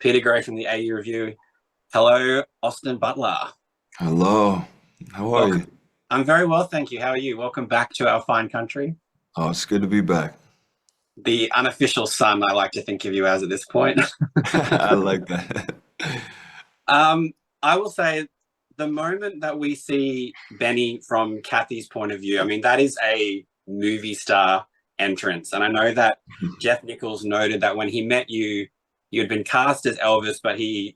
Peter Gray from the AU Review. Hello, Austin Butler. Hello, how are you? Welcome. I'm very well, thank you. How are you? Welcome back to our fine country. Oh, it's good to be back. The unofficial son, I like to think of you as at this point. I like that. um, I will say the moment that we see Benny from Kathy's point of view, I mean, that is a movie star entrance. And I know that Jeff Nichols noted that when he met you, you had been cast as Elvis, but he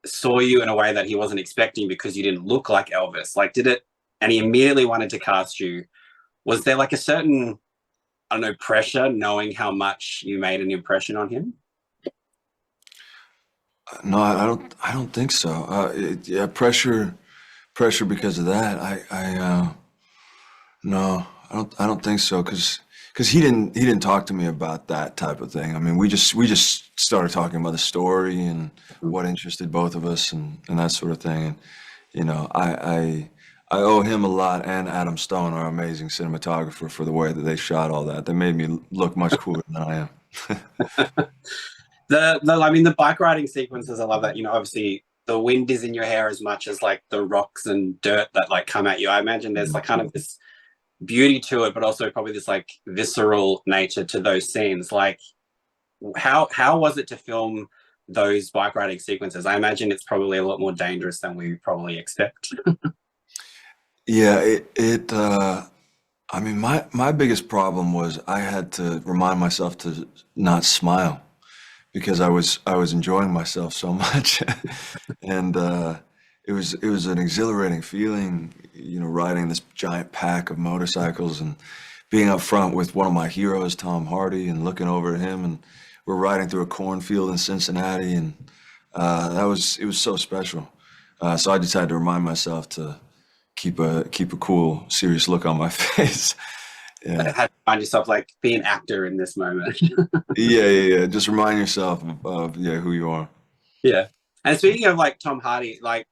saw you in a way that he wasn't expecting because you didn't look like Elvis. Like, did it? And he immediately wanted to cast you. Was there like a certain, I don't know, pressure knowing how much you made an impression on him? No, I don't think so. Yeah, pressure because of that. No, I don't think so. Because he didn't talk to me about that type of thing. I mean, we just started talking about the story and what interested both of us and that sort of thing. And I owe him a lot and Adam Stone, our amazing cinematographer, for the way that they shot all that. They made me look much cooler than I am. I mean, the bike riding sequences, I love that. Obviously the wind is in your hair as much as like the rocks and dirt that like come at you. I imagine there's like kind of this beauty to it, but also probably this like visceral nature to those scenes. Like, how was it to film those bike riding sequences? I imagine it's probably a lot more dangerous than we probably expect. Yeah, I mean, my biggest problem was I had to remind myself to not smile because I was enjoying myself so much, and it was an exhilarating feeling, riding this giant pack of motorcycles and being up front with one of my heroes, Tom Hardy, and looking over at him, and we're riding through a cornfield in Cincinnati, and it was so special. So I just had to remind myself to keep a cool, serious look on my face. Yeah. Had to find yourself like be an actor in this moment. Yeah. Just remind yourself of yeah, who you are. Yeah. And speaking of like Tom Hardy, like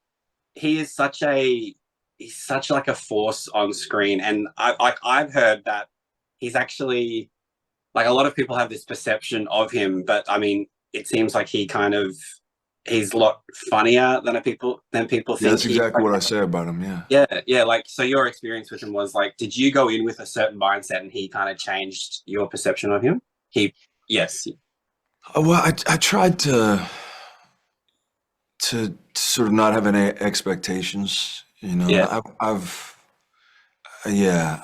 he is he's such like a force on screen. And I've heard that he's actually like a lot of people have this perception of him, but I mean, it seems like he's a lot funnier than people Yeah, think that's he. exactly what I say about him. Yeah. Yeah. Like, so your experience with him was like, did you go in with a certain mindset and he kind of changed your perception of him? Yes. Well, I tried to sort of not have any expectations. Yeah. Yeah,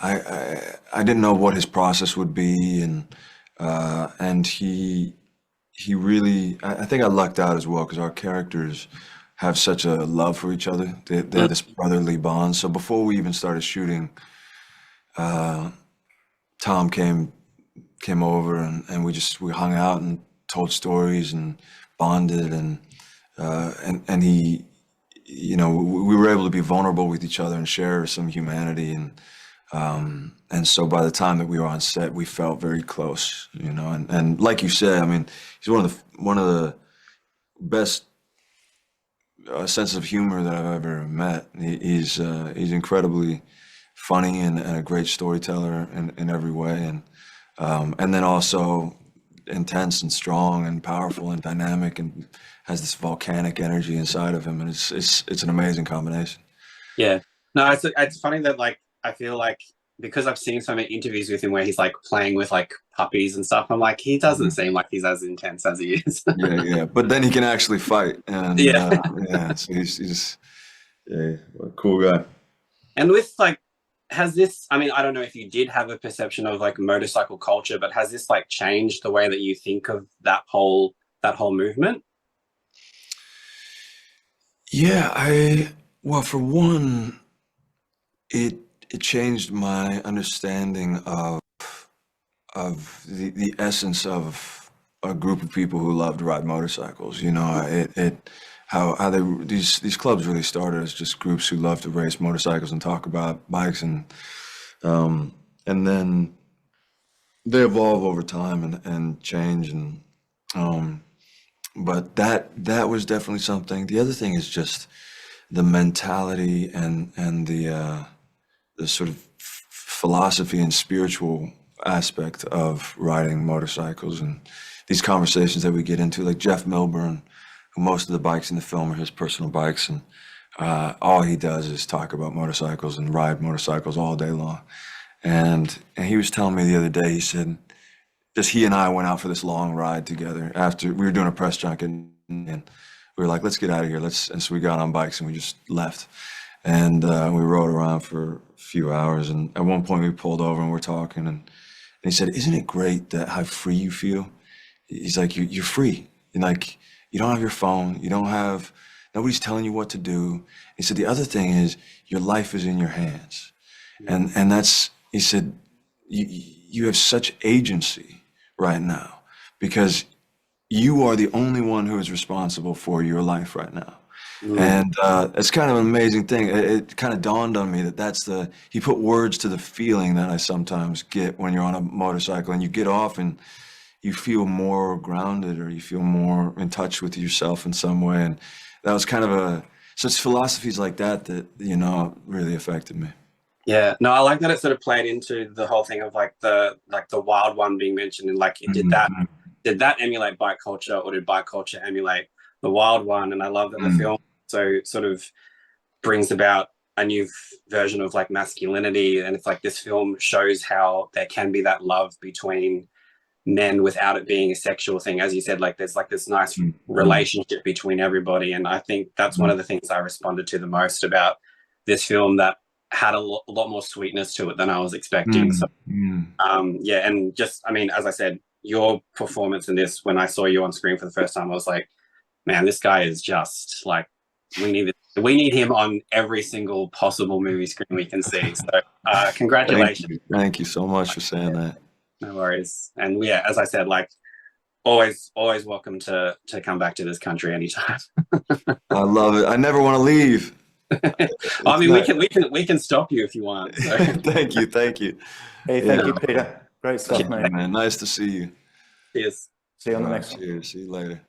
I didn't know what his process would be, and he really, I think I lucked out as well because our characters have such a love for each other. They Mm. have this brotherly bond. So before we even started shooting, uh, Tom came over and we hung out and told stories and bonded and he we were able to be vulnerable with each other and share some humanity and so by the time that we were on set we felt very close, and like you said, I mean, he's one of the best sense of humor that I've ever met. He's incredibly funny and a great storyteller in every way, and then also intense and strong and powerful and dynamic and has this volcanic energy inside of him, and it's an amazing combination. Yeah. No, it's funny that like I feel like because I've seen so many interviews with him where he's like playing with like puppies and stuff, I'm like, he doesn't Mhm. seem like he's as intense as he is. Yeah. But then he can actually fight, and Yeah. yeah, so he's yeah, a cool guy. And with like, has this, I mean, I don't know if you did have a perception of like motorcycle culture, but has this like changed the way that you think of that whole movement? Yeah, well, for one, it it changed my understanding of the essence of a group of people who love to ride motorcycles. It how these clubs really started as just groups who love to race motorcycles and talk about bikes, and then they evolve over time and change, um but that was definitely something. The other thing is just the mentality and the sort of philosophy and spiritual aspect of riding motorcycles and these conversations that we get into, like Jeff Milburn, most of the bikes in the film are his personal bikes, and all he does is talk about motorcycles and ride motorcycles all day long. And he was telling me the other day, he said, just he and I went out for this long ride together after we were doing a press junket, and we were like, let's get out of here. And so we got on bikes and we just left. And we rode around for a few hours. And at one point we pulled over and we're talking, and he said, isn't it great that how free you feel? He's like, you're free. And like, you don't have your phone. You don't have, nobody's telling you what to do. He said, the other thing is your life is in your hands. And that's, he said, you have such agency right now because you are the only one who is responsible for your life right now. And it's kind of an amazing thing. It kind of dawned on me that he put words to the feeling that I sometimes get when you're on a motorcycle and you get off and you feel more grounded, or you feel more in touch with yourself in some way. And that was kind of so it's philosophies like that really affected me. Yeah, no, I like that it sort of played into the whole thing of like the wild one being mentioned, and like did that emulate bike culture, or did bike culture emulate the wild one? And I love that the film so sort of brings about a new version of like masculinity, and it's like this film shows how there can be that love between men without it being a sexual thing. As you said, like there's like this nice relationship between everybody, and I think that's one of the things I responded to the most about this film, that had a lot more sweetness to it than I was expecting. So yeah, and just, I mean, as I said, your performance in this, when I saw you on screen for the first time, I was like, man, this guy is just like, we need him on every single possible movie screen we can see. So congratulations. Thank you so much for saying that. No worries. And yeah, as I said, like always welcome to come back to this country anytime. I love it. I never want to leave. I mean, we can stop you if you want. So. Thank you. Hey, thank you, Peter. Great stuff, mate. Man, nice to see you. Cheers. See you on the next one. Cheers. See you later.